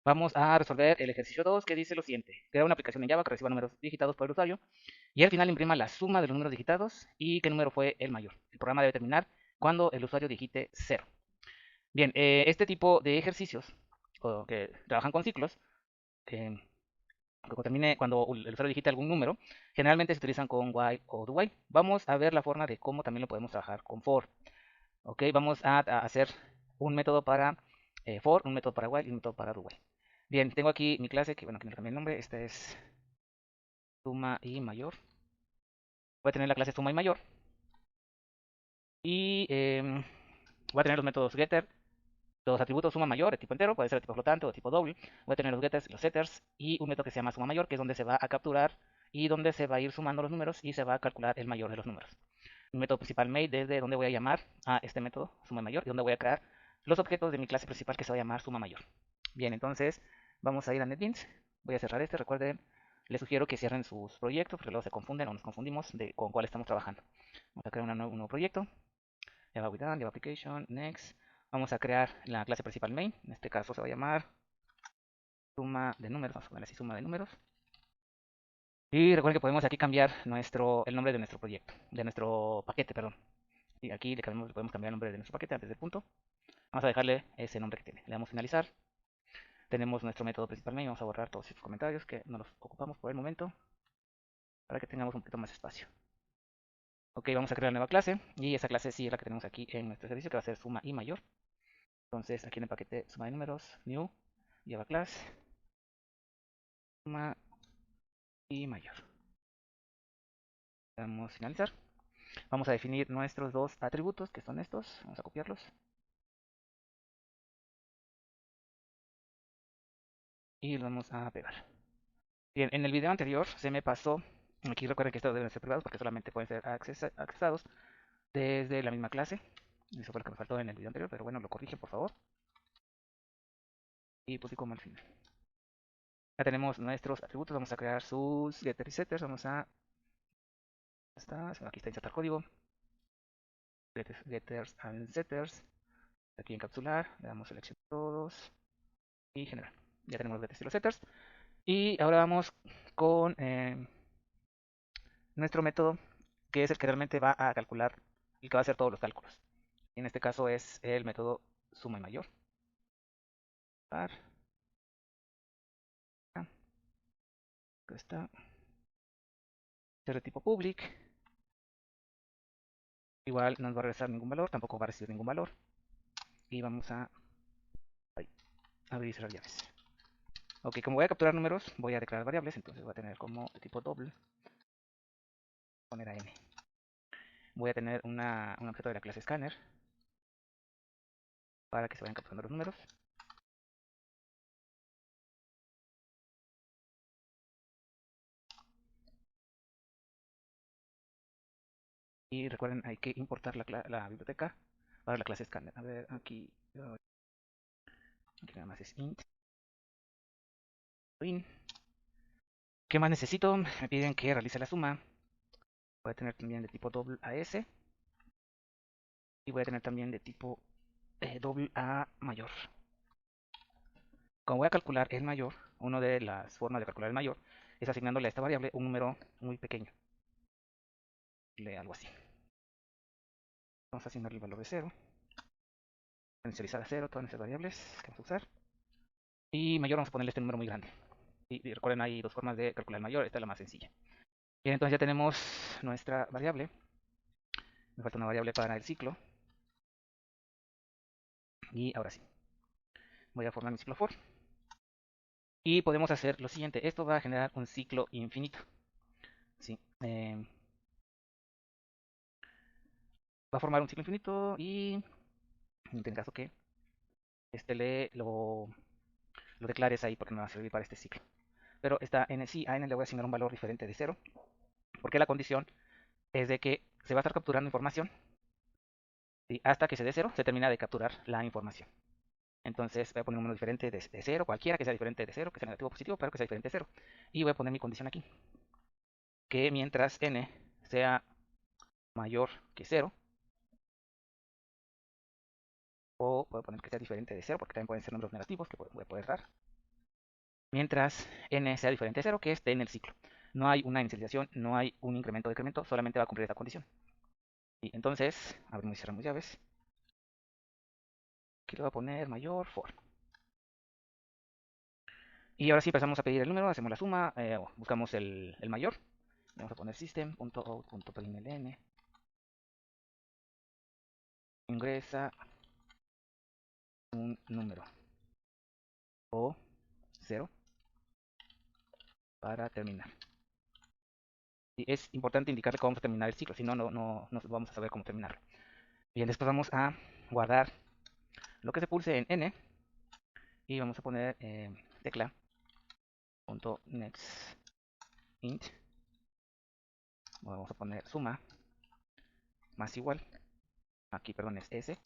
Vamos a resolver el ejercicio 2 que dice lo siguiente. Crea una aplicación en Java que reciba números digitados por el usuario y al final imprima la suma de los números digitados y qué número fue el mayor. El programa debe terminar cuando el usuario digite 0. Bien, este tipo de ejercicios que trabajan con ciclos, eh, cuando el usuario digite algún número, generalmente se utilizan con while o do while. Vamos a ver la forma de cómo también lo podemos trabajar con for. Ok, vamos a hacer un método para for, un método para while y un método para do while. Bien, tengo aquí mi clase, que bueno, que no le cambié el nombre. Esta es suma y mayor. Voy a tener la clase suma y mayor. Y voy a tener los métodos getter, los atributos suma mayor de tipo entero, puede ser de tipo flotante o de tipo doble. Voy a tener los getters, los setters y un método que se llama suma mayor, que es donde se va a capturar y donde se va a ir sumando los números y se va a calcular el mayor de los números. Mi método principal made, desde donde voy a llamar a este método suma mayor y donde voy a crear los objetos de mi clase principal que se va a llamar suma mayor. Bien, entonces vamos a ir a NetBeans. Voy a cerrar este. Recuerden, les sugiero que cierren sus proyectos porque luego se confunden o nos confundimos con cuál estamos trabajando. Vamos a crear un nuevo proyecto. Java with Java Application, Next. Vamos a crear la clase principal main. En este caso se va a llamar suma de números. Vamos a poner así suma de números. Y recuerden que podemos aquí cambiar el nombre de nuestro proyecto, de nuestro paquete, perdón. Y aquí podemos cambiar el nombre de nuestro paquete antes del punto. Vamos a dejarle ese nombre que tiene. Le damos finalizar. Tenemos nuestro método principal main. Vamos a borrar todos estos comentarios que no los ocupamos por el momento para que tengamos un poquito más espacio. Ok, vamos a crear una nueva clase y esa clase sí es la que tenemos aquí en nuestro servicio, que va a ser suma y mayor. Entonces aquí en el paquete suma de números, new, Java class, suma y mayor. Damos finalizar. Vamos a definir nuestros dos atributos, que son estos. Vamos a copiarlos y los vamos a pegar. Bien, en el video anterior se me pasó. Aquí recuerden que estos deben ser privados porque solamente pueden ser accesados desde la misma clase. Eso fue lo que me faltó en el video anterior, pero bueno, lo corrigen por favor. Y puse como al final. Ya tenemos nuestros atributos, vamos a crear sus getters y setters. Vamos a... aquí está insertar código. Getters and setters. Aquí encapsular, le damos selección a todos y generar. Ya tenemos los getters y los setters. Y ahora vamos con nuestro método, que es el que realmente va a calcular, el que va a hacer todos los cálculos. En este caso es el método suma y mayor. Acá está. Ser de tipo public. Igual no nos va a regresar ningún valor, tampoco va a recibir ningún valor. Y vamos a abrir y cerrar llaves. Ok, como voy a capturar números, voy a declarar variables, entonces voy a tener como de tipo doble, poner a n. Voy a tener un objeto de la clase scanner para que se vayan capturando los números. Y recuerden, hay que importar la biblioteca para la clase scanner. A ver, aquí nada más es int. ¿Qué más necesito? Me piden que realice la suma. Voy a tener también de tipo doble AS. Y voy a tener también de tipo doble A mayor. Como voy a calcular el mayor, una de las formas de calcular el mayor es asignándole a esta variable un número muy pequeño. Algo así. Vamos a asignarle el valor de 0. Inicializar a 0 todas nuestras variables que vamos a usar. Y mayor vamos a ponerle este número muy grande. Y recuerden, hay dos formas de calcular el mayor. Esta es la más sencilla. Bien, entonces ya tenemos nuestra variable. Me falta una variable para el ciclo. Y ahora sí. Voy a formar mi ciclo for. Y podemos hacer lo siguiente. Esto va a generar un ciclo infinito. ¿Sí? Va a formar un ciclo infinito y en caso que lo declares ahí porque no va a servir para este ciclo. Pero esta n sí, a n le voy a asignar un valor diferente de 0. Porque la condición es de que se va a estar capturando información. ¿Sí? Hasta que se dé 0, se termina de capturar la información. Entonces voy a poner un número diferente de 0, cualquiera que sea diferente de 0, que sea negativo o positivo, pero que sea diferente de 0. Y voy a poner mi condición aquí. Que mientras n sea mayor que 0, o voy a poner que sea diferente de 0, porque también pueden ser números negativos que voy a poder dar. mientras n sea diferente a 0, que esté en el ciclo. No hay una inicialización, no hay un incremento o decremento, solamente va a cumplir esta condición. Y entonces, abrimos y cerramos llaves. Aquí le voy a poner mayor for. Y ahora sí empezamos a pedir el número, hacemos la suma, buscamos el mayor. Vamos a poner system.out.println. Ingresa un número o 0 para terminar. Y es importante indicarle cómo vamos a terminar el ciclo, si no, no vamos a saber cómo terminarlo. Bien, después vamos a guardar lo que se pulse en n y vamos a poner tecla.nextInt. Vamos a poner suma más igual, aquí perdón es s,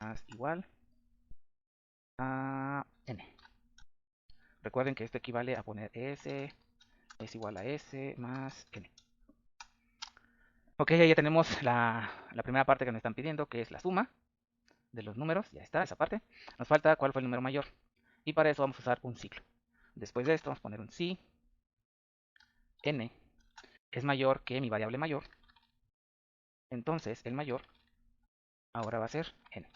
más igual a n. Recuerden que esto equivale a poner s es igual a s más n. Ok, ya tenemos la primera parte que nos están pidiendo, que es la suma de los números. Ya está, esa parte. Nos falta cuál fue el número mayor. Y para eso vamos a usar un ciclo. Después de esto vamos a poner un si n es mayor que mi variable mayor. Entonces el mayor ahora va a ser n.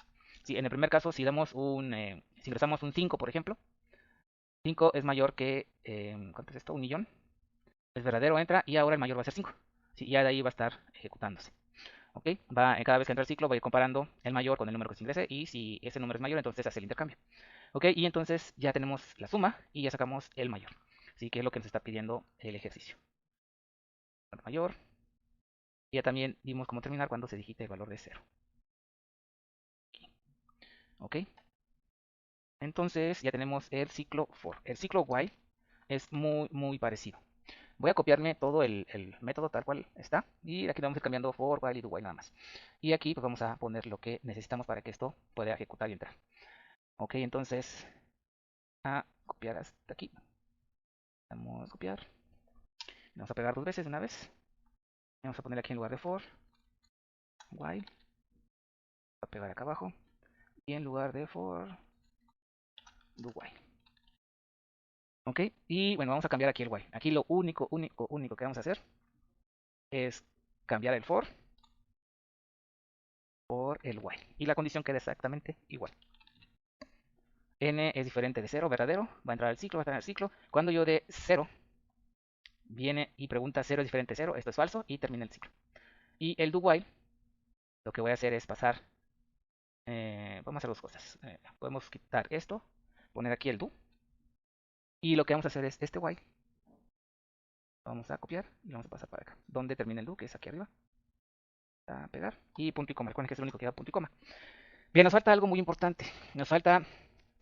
Si en el primer caso, si ingresamos un 5, por ejemplo, 5 es mayor que, ¿cuánto es esto? Un millón. Es verdadero, entra y ahora el mayor va a ser 5. Sí, ya de ahí va a estar ejecutándose. ¿Ok? Cada vez que entra el ciclo va a ir comparando el mayor con el número que se ingrese y si ese número es mayor, entonces hace el intercambio. ¿Ok? Y entonces ya tenemos la suma y ya sacamos el mayor. Así que es lo que nos está pidiendo el ejercicio. El mayor. Y ya también vimos cómo terminar cuando se digite el valor de 0. ¿Ok? Entonces ya tenemos el ciclo for. El ciclo while es muy parecido. Voy a copiarme todo el método tal cual está. Y aquí vamos a ir cambiando for, while y do while nada más. Y aquí pues vamos a poner lo que necesitamos para que esto pueda ejecutar y entrar. Ok, entonces a copiar hasta aquí. Vamos a copiar. Vamos a pegar dos veces de una vez. Vamos a poner aquí en lugar de for, while. A pegar acá abajo. Y en lugar de for, do while. Ok, y bueno, vamos a cambiar aquí el while. Aquí lo único que vamos a hacer es cambiar el for por el while. Y la condición queda exactamente igual. N es diferente de 0, verdadero. Va a entrar al ciclo, va a estar en el ciclo. Cuando yo dé 0, viene y pregunta 0 es diferente de 0. Esto es falso y termina el ciclo. Y el do while, lo que voy a hacer es pasar. Vamos a hacer dos cosas. Podemos quitar esto, poner aquí el do. Y lo que vamos a hacer es este while. Vamos a copiar y vamos a pasar para acá. Donde termina el do, que es aquí arriba. A pegar. Y punto y coma. Recuerden que es el único que da punto y coma. Bien, nos falta algo muy importante. Nos falta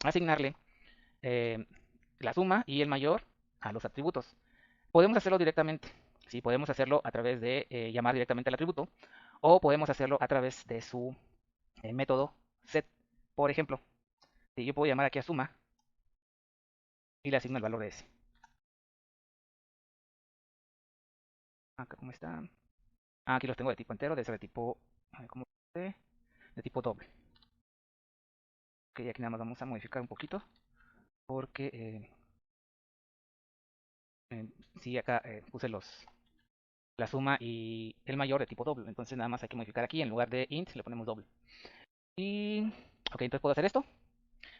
asignarle la suma y el mayor a los atributos. Podemos hacerlo directamente. Sí, podemos hacerlo a través de llamar directamente al atributo. O podemos hacerlo a través de su método set. Por ejemplo, si yo puedo llamar aquí a suma y le asigno el valor de ese. Acá, ¿cómo está? Aquí los tengo de tipo entero, de ser de tipo, ¿cómo de tipo doble. Ok, aquí nada más vamos a modificar un poquito porque sí, acá puse la suma y el mayor de tipo doble, entonces nada más hay que modificar aquí, en lugar de int le ponemos doble. Y, ok, entonces puedo hacer esto,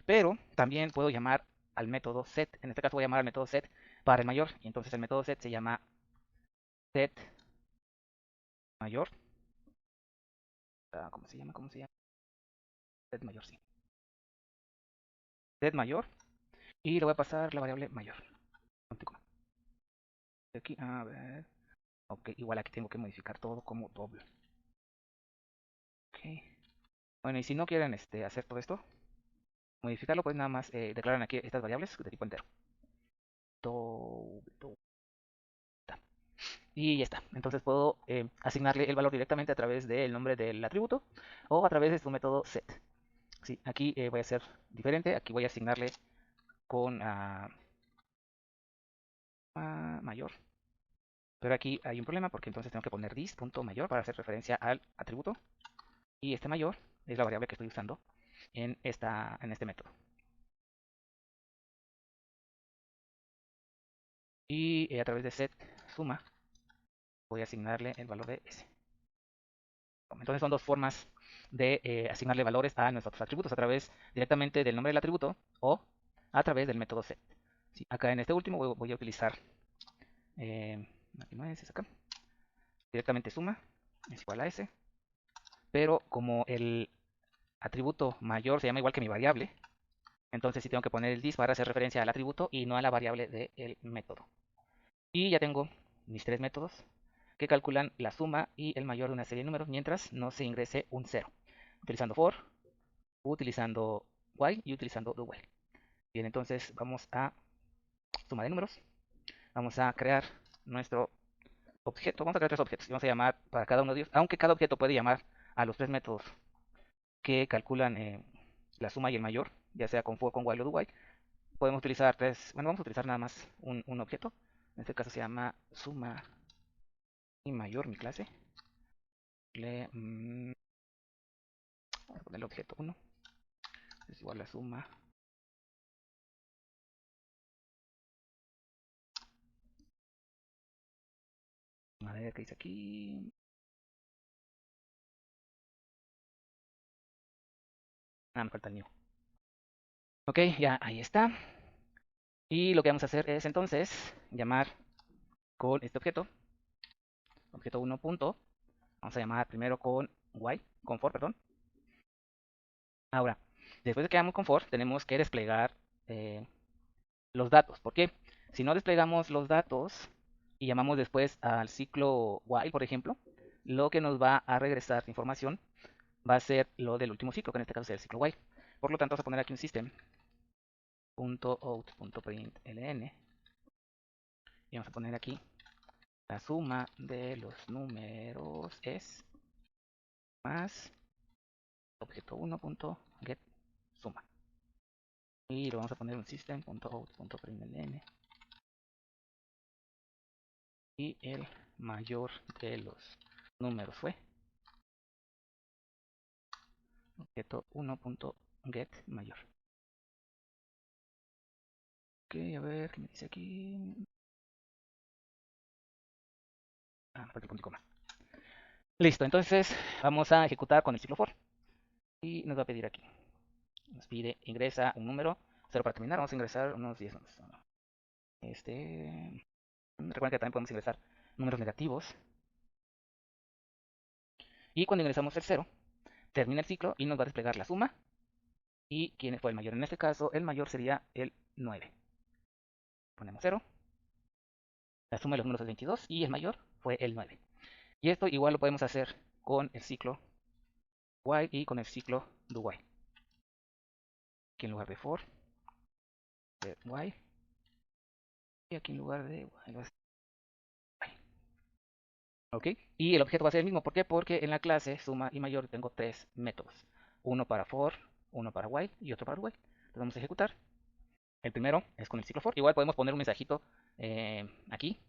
pero también puedo llamar al método set. En este caso voy a llamar al método set para el mayor, y entonces el método set se llama set mayor. ¿Cómo se llama? ¿Cómo se llama? Set mayor, sí. Set mayor, y le voy a pasar la variable mayor. Aquí, a ver. Ok, igual aquí tengo que modificar todo como doble. Ok. Bueno, y si no quieren hacer todo esto, modificarlo, pues nada más declaran aquí estas variables de tipo entero. Doble. Y ya está. Entonces puedo asignarle el valor directamente a través del nombre del atributo o a través de su método set. Sí, aquí voy a hacer diferente. Aquí voy a asignarle con mayor. Pero aquí hay un problema porque entonces tengo que poner this.mayor para hacer referencia al atributo. Y este mayor es la variable que estoy usando en este método. Y a través de set suma voy a asignarle el valor de s. Entonces son dos formas de asignarle valores a nuestros atributos, a través directamente del nombre del atributo o a través del método set. Sí, acá en este último voy a utilizar, aquí no es acá, directamente suma es igual a s, pero como el atributo mayor se llama igual que mi variable, entonces sí tengo que poner el this para hacer referencia al atributo y no a la variable del método. Y ya tengo mis tres métodos que calculan la suma y el mayor de una serie de números mientras no se ingrese un 0, utilizando for, utilizando while y utilizando do while. Bien, entonces vamos a suma de números, vamos a crear nuestro objeto, vamos a crear tres objetos y vamos a llamar para cada uno de ellos, aunque cada objeto puede llamar a los tres métodos que calculan la suma y el mayor, ya sea con for, con while o do while. Podemos utilizar tres, bueno, vamos a utilizar nada más un objeto, en este caso se llama suma y mayor, mi clase. Vamos a poner el objeto 1 es igual a suma a ver qué dice aquí. Me falta el new. Ok, ya ahí está. Y lo que vamos a hacer es entonces llamar con este objeto 1 punto. Vamos a llamar primero con while, con for, perdón. Ahora, después de que llamamos con for, tenemos que desplegar eh, los datos. ¿Por qué? Si no desplegamos los datos y llamamos después al ciclo while, por ejemplo, lo que nos va a regresar información va a ser lo del último ciclo, que en este caso es el ciclo while. Por lo tanto, vamos a poner aquí un system.out.println y vamos a poner aquí la suma de los números es más objeto 1.getSuma. Y lo vamos a poner un system.out.println y el mayor de los números fue objeto 1.getMayor. Ok, a ver qué me dice aquí. Falta el punto y coma. Listo, entonces vamos a ejecutar con el ciclo for y nos va a pedir aquí. Nos pide ingresa un número 0 para terminar. Vamos a ingresar unos 10 números. Recuerden que también podemos ingresar números negativos. Y cuando ingresamos el 0, termina el ciclo y nos va a desplegar la suma. ¿Y quién fue el mayor? En este caso, el mayor sería el 9. Ponemos 0. La suma de los números es 22 y el mayor fue el 9. Y esto igual lo podemos hacer con el ciclo while y con el ciclo do while. Aquí en lugar de for, de while. Y aquí en lugar de while. ¿Ok? Y el objeto va a ser el mismo. ¿Por qué? Porque en la clase suma y mayor tengo tres métodos. Uno para for, uno para while y otro para while. Entonces vamos a ejecutar. El primero es con el ciclo for. Igual podemos poner un mensajito aquí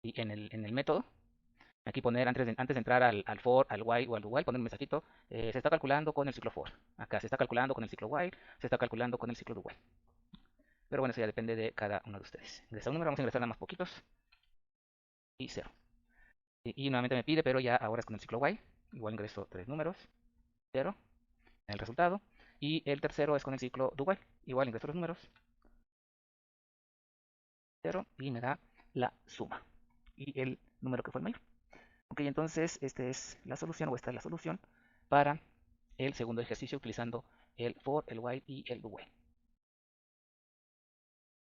y en el método. Aquí poner antes de entrar al for, al while o al do while, poner un mensajito. Se está calculando con el ciclo for. Acá se está calculando con el ciclo while. Se está calculando con el ciclo do while. Pero bueno, eso ya depende de cada uno de ustedes. Ingresa un número, vamos a ingresar nada más poquitos. Y 0. Y nuevamente me pide, pero ya ahora es con el ciclo while. Igual ingreso tres números. 0 en el resultado. Y el tercero es con el ciclo do while. Igual ingreso los números. 0 y me da la suma. Y el número que fue el mayor. Ok, entonces esta es la solución, o esta es la solución para el segundo ejercicio utilizando el for, el while y el do while.